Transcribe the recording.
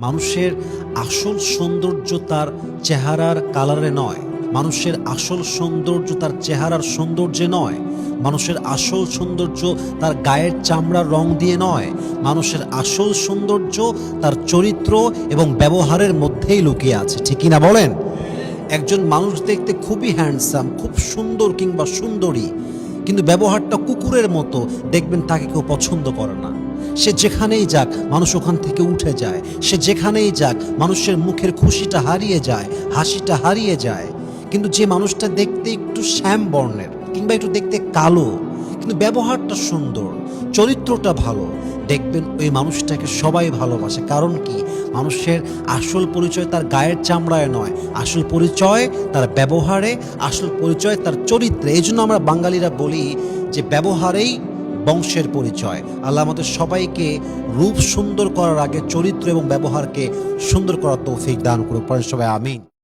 মানুষের আসল সৌন্দর্য তার চেহারার কালারে নয়, মানুষের আসল সৌন্দর্য তার চেহারার সৌন্দর্যে নয়, মানুষের আসল সৌন্দর্য তার গায়ের চামড়ার রং দিয়ে নয়, মানুষের আসল সৌন্দর্য তার চরিত্র এবং ব্যবহারের মধ্যেই লুকিয়ে আছে। ঠিকই না বলেন? একজন মানুষ দেখতে খুবই হ্যান্ডসাম, খুব সুন্দর কিংবা সুন্দরী, কিন্তু ব্যবহারটা কুকুরের মতো, দেখবেন তাকে কেউ পছন্দ করে না। সে যেখানেই যাক মানুষ ওখান থেকে উঠে যায়, সে যেখানেই যাক মানুষের মুখের খুশিটা হারিয়ে যায়, হাসিটা হারিয়ে যায়। কিন্তু যে মানুষটা দেখতে একটু শ্যাম বর্ণের কিংবা একটু দেখতে কালো কিন্তু ব্যবহারটা সুন্দর, চরিত্রটা ভালো, দেখবেন ওই মানুষটাকে সবাই ভালোবাসে। কারণ কি? মানুষের আসল পরিচয় তার গায়ের চামড়ায় নয়, আসল পরিচয় তার ব্যবহারে, আসল পরিচয় তার চরিত্রে। এই জন্য আমরা বাঙালিরা বলি যে ব্যবহারেই বংশের পরিচয়। আল্লাহ আমাদের সবাইকে রূপ সুন্দর করার আগে চরিত্র এবং ব্যবহারকে সুন্দর করার তৌফিক দান করুক। পড়েন সবাই আমিন।